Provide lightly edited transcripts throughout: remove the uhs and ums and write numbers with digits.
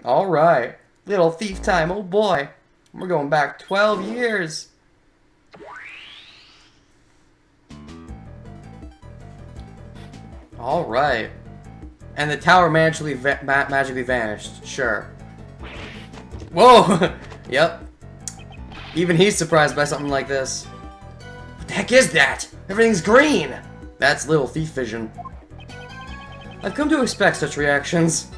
Alright. Little thief time, oh boy. We're going back 12 years. Alright. And the tower magically vanished. Sure. Whoa! Yep. Even he's surprised by something like this. What the heck is that? Everything's green! That's little thief vision. I've come to expect such reactions.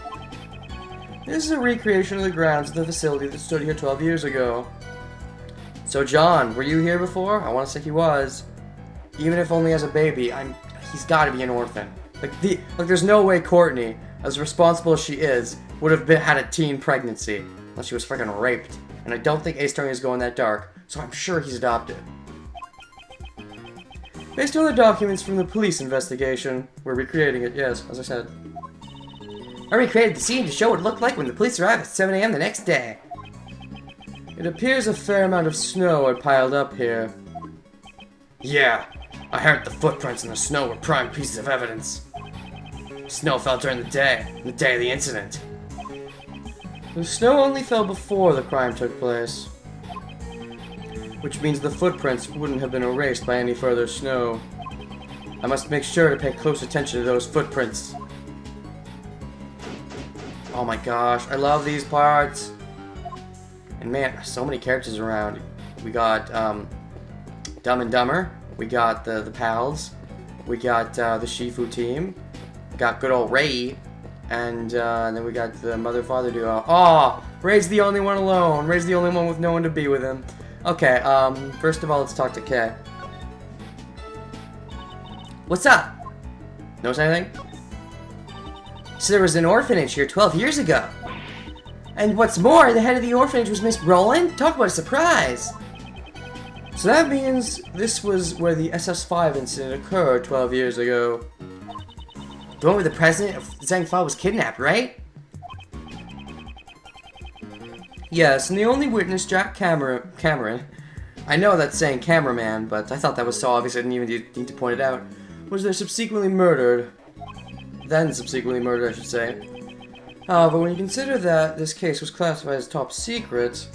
This is a recreation of the grounds of the facility that stood here 12 years ago. So John, were you here before? I want to say he was. Even if only as a baby, he's gotta be an orphan. Like, there's no way Courtney, as responsible as she is, would have had a teen pregnancy. Unless she was freaking raped. And I don't think Ace Attorney is going that dark, so I'm sure he's adopted. Based on the documents from the police investigation, we're recreating it, yes, as I said. I recreated the scene to show what it looked like when the police arrived at 7 AM the next day. It appears a fair amount of snow had piled up here. Yeah, I heard the footprints in the snow were prime pieces of evidence. Snow fell during the day of the incident. The snow only fell before the crime took place, which means the footprints wouldn't have been erased by any further snow. I must make sure to pay close attention to those footprints. Oh my gosh, I love these parts. And man, so many characters around. We got Dumb and Dumber. We got the pals. We got the Shifu team. We got good old Ray. And then we got the mother-father duo. Oh, Ray's the only one alone. Ray's the only one with no one to be with him. Okay, first of all, let's talk to Kay. What's up? Notice anything? So there was an orphanage here 12 years ago. And what's more, the head of the orphanage was Miss Roland? Talk about a surprise. So that means this was where the SS5 incident occurred 12 years ago. The one where the president of Zhang was kidnapped, right? Yes, and the only witness, Jack Cameron, I know that's saying cameraman, but I thought that was so obvious I didn't even need to point it out, was there subsequently murdered. Then subsequently murdered, I should say. But when you consider that this case was classified as top secret,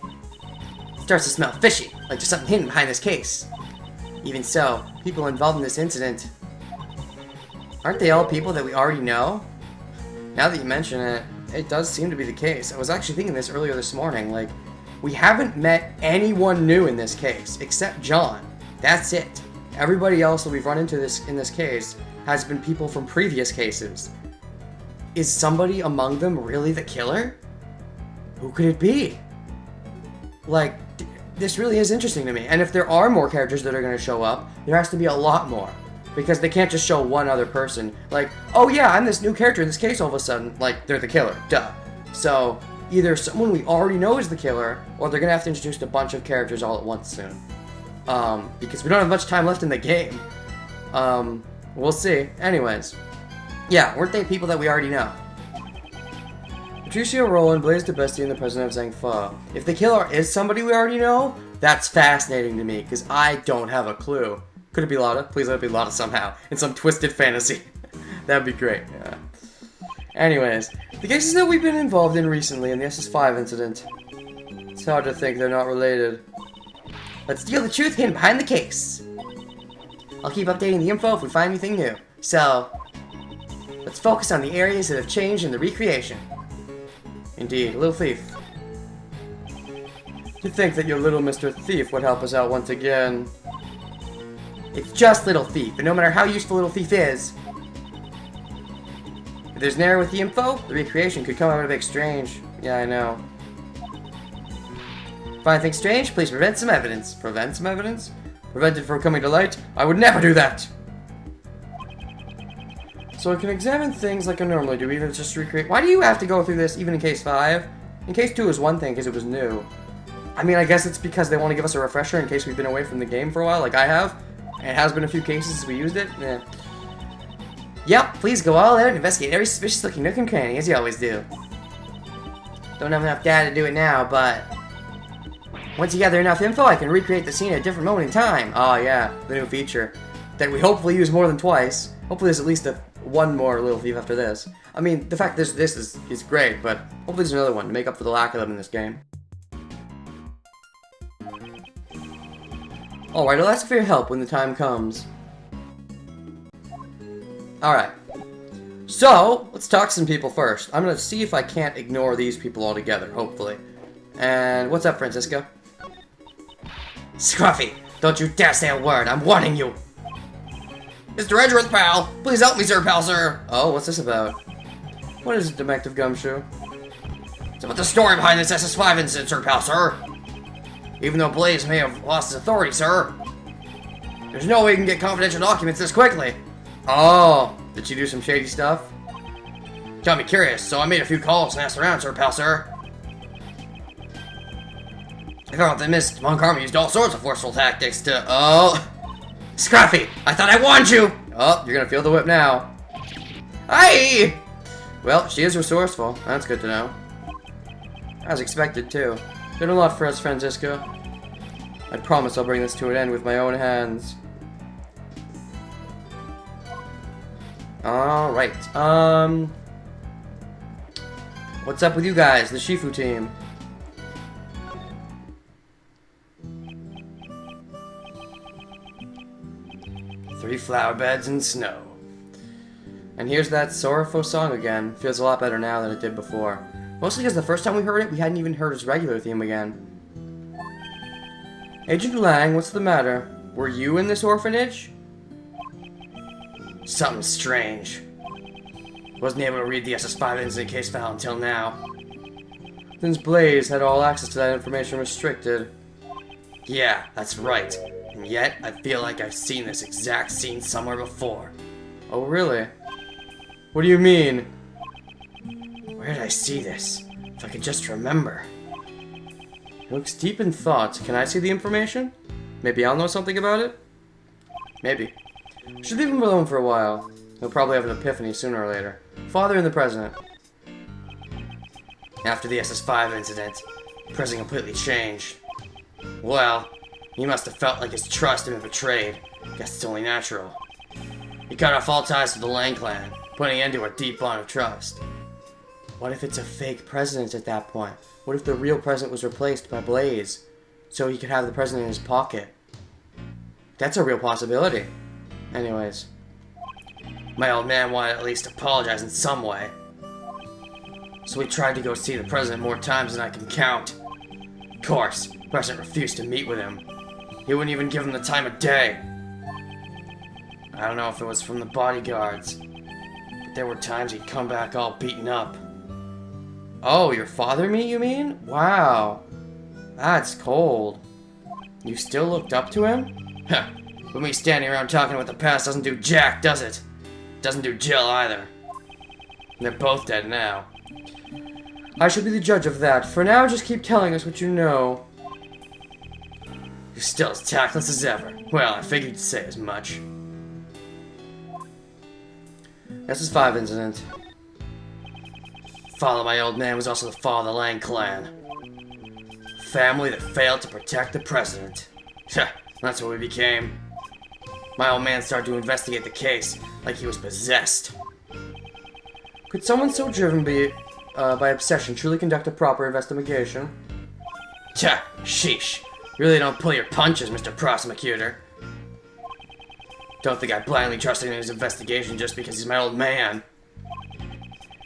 it starts to smell fishy, like there's something hidden behind this case. Even so, people involved in this incident, aren't they all people that we already know? Now that you mention it, it does seem to be the case. I was actually thinking this earlier this morning, like, we haven't met anyone new in this case, except John. That's it. Everybody else that we've run into in this case has been people from previous cases. Is somebody among them really the killer? Who could it be? Like, this really is interesting to me. And if there are more characters that are going to show up, there has to be a lot more. Because they can't just show one other person. Like, oh yeah, I'm this new character in this case all of a sudden. Like, they're the killer. Duh. So, either someone we already know is the killer, or they're going to have to introduce a bunch of characters all at once soon. Because we don't have much time left in the game. We'll see. Anyways. Yeah, weren't they people that we already know? Patricia Roland, Blaze DeBestie, and the president of Zhang Fa. If the killer is somebody we already know, that's fascinating to me, because I don't have a clue. Could it be Lotta? Please let it be Lotta somehow. In some twisted fantasy. That'd be great. Yeah. Anyways, the cases that we've been involved in recently in the SS5 incident. It's hard to think they're not related. Let's deal the truth hidden behind the case. I'll keep updating the info if we find anything new. So, let's focus on the areas that have changed in the recreation. Indeed, Little Thief. To think that your little Mr. Thief would help us out once again. It's just Little Thief, and no matter how useful Little Thief is, if there's an error with the info, the recreation could come out a bit strange. Yeah, I know. Find things strange, please prevent some evidence. Prevent some evidence? Prevent it from coming to light? I would never do that! So I can examine things like I normally do, even if it's just recreate. Why do you have to go through this, even in case 5? In case 2 is one thing, because it was new. I mean, I guess it's because they want to give us a refresher in case we've been away from the game for a while, like I have. And it has been a few cases since we used it. Yeah. Yep, please go all out and investigate every suspicious-looking nook and cranny, as you always do. Don't have enough data to do it now, but once you gather enough info, I can recreate the scene at a different moment in time. Oh yeah, the new feature that we hopefully use more than twice. Hopefully there's at least one more little thief after this. I mean, the fact this is great, but hopefully there's another one to make up for the lack of them in this game. Alright, I'll ask for your help when the time comes. Alright. So, let's talk to some people first. I'm gonna see if I can't ignore these people altogether, hopefully. And what's up, Francisco? Scruffy, don't you dare say a word, I'm warning you! Mr. Edgeworth, pal! Please help me, pal, sir! Oh, what's this about? What is it, Detective Gumshoe? It's about the story behind this SS5 incident, pal, sir! Even though Blaze may have lost his authority, sir. There's no way you can get confidential documents this quickly. Oh, did she do some shady stuff? Got me curious, so I made a few calls and asked around, pal, sir. I found out that Miss Von Karma used all sorts of forceful tactics to, oh... Scruffy, I thought I warned you! Oh, you're gonna feel the whip now. Hey! Well, she is resourceful. That's good to know. As expected, too. Did a lot for us, Francisco. I promise I'll bring this to an end with my own hands. Alright, what's up with you guys, the Shifu team? Three flower beds and snow. And here's that sorrowful song again. Feels a lot better now than it did before. Mostly because the first time we heard it, we hadn't even heard his regular theme again. Agent Lang, what's the matter? Were you in this orphanage? Something strange. Wasn't able to read the SS5 incident case file until now. Since Blaze had all access to that information restricted. Yeah, that's right. And yet, I feel like I've seen this exact scene somewhere before. Oh, really? What do you mean? Where did I see this? If I could just remember. He looks deep in thought. Can I see the information? Maybe I'll know something about it? Maybe. Should leave him alone for a while. He'll probably have an epiphany sooner or later. Father and the President. After the SS5 incident, the President completely changed. Well, he must have felt like his trust had been betrayed. Guess it's only natural. He cut off all ties with the Lang clan, putting an end to a deep bond of trust. What if it's a fake president at that point? What if the real president was replaced by Blaze, so he could have the president in his pocket? That's a real possibility. Anyways. My old man wanted at least to apologize in some way. So we tried to go see the president more times than I can count. Of course, the president refused to meet with him. He wouldn't even give him the time of day. I don't know if it was from the bodyguards, but there were times he'd come back all beaten up. Oh, your father you mean? Wow. That's cold. You still looked up to him? Huh. But me standing around talking about the past doesn't do jack, does it? Doesn't do Jill either. And they're both dead now. I should be the judge of that. For now, just keep telling us what you know. You're still as tactless as ever. Well, I figured you'd say as much. SS5 incident. Father of my old man was also the father of the Lang clan. Family that failed to protect the president. That's what we became. My old man started to investigate the case like he was possessed. Could someone so driven by obsession truly conduct a proper investigation? Sheesh. You really don't pull your punches, Mr. Prosecutor. Don't think I blindly trusted in his investigation just because he's my old man.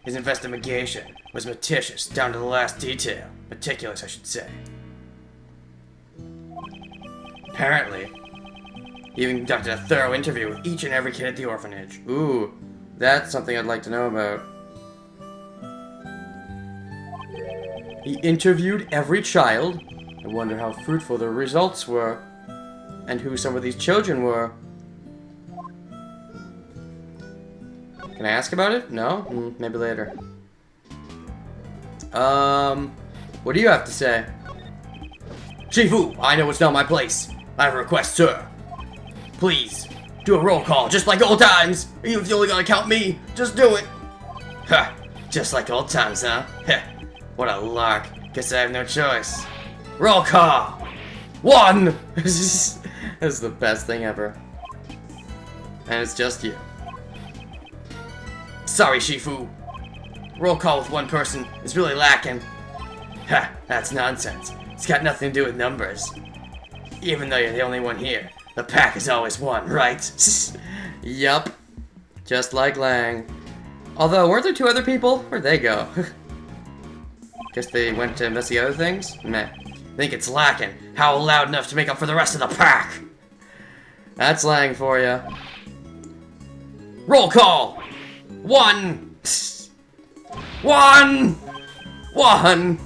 His investigation was meticulous, down to the last detail. Meticulous, I should say. Apparently, he even conducted a thorough interview with each and every kid at the orphanage. Ooh, that's something I'd like to know about. He interviewed every child? I wonder how fruitful the results were, and who some of these children were. Can I ask about it? No? Maybe later. What do you have to say? Shifu, I know it's not my place. I have a request, sir. Please, do a roll call, just like old times. Even if you're only gonna count me, just do it. Ha, just like old times, huh? Heh, what a lark. Guess I have no choice. Roll call! 1! This is the best thing ever. And it's just you. Sorry, Shifu. Roll call with one person is really lacking. Ha, that's nonsense. It's got nothing to do with numbers. Even though you're the only one here, the pack is always one, right? Yup. Just like Lang. Although, weren't there 2 other people? Where'd they go? Guess they went to investigate other things? Meh. Think it's lacking. Howl loud enough to make up for the rest of the pack! That's Lang for ya. Roll call! 1! 1! 1!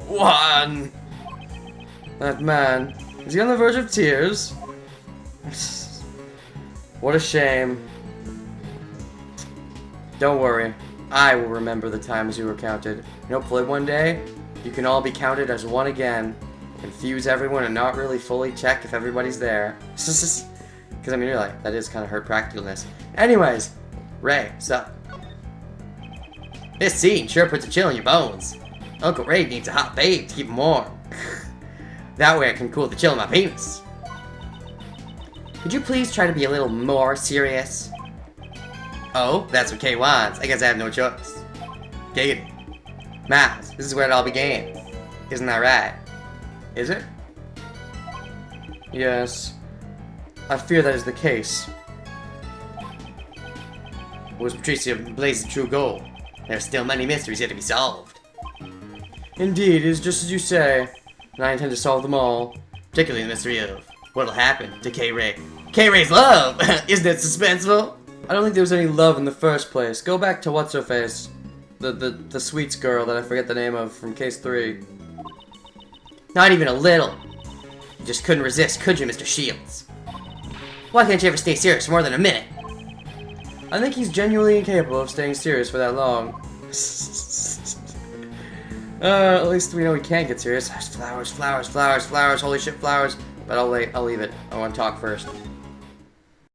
1! That man. Is he on the verge of tears? What a shame. Don't worry. I will remember the times you were counted. And hopefully one day, you can all be counted as one again. Confuse everyone and not really fully check if everybody's there. Because, I mean, really, that is kind of hurt practicalness. Anyways, Ray, what's up? This scene sure puts a chill in your bones. Uncle Ray needs a hot babe to keep him warm. That way I can cool the chill in my penis. Could you please try to be a little more serious? Oh, that's what Kay wants. I guess I have no choice. Giggity. Miles, this is where it all began. Isn't that right? Is it? Yes. I fear that is the case. Was Patricia Blaze's true goal? There are still many mysteries yet to be solved. Indeed, it is just as you say, and I intend to solve them all. Particularly the mystery of what'll happen to K-Ray. K-Ray's love! Isn't it suspenseful? I don't think there was any love in the first place. Go back to what's-her-face. The sweets girl that I forget the name of from case 3. Not even a little. You just couldn't resist, could you, Mr. Shields? Why can't you ever stay serious for more than a minute? I think he's genuinely incapable of staying serious for that long. At least we know he can't get serious. There's flowers, flowers, flowers, flowers, holy shit, flowers. But I'll leave it. I want to talk first.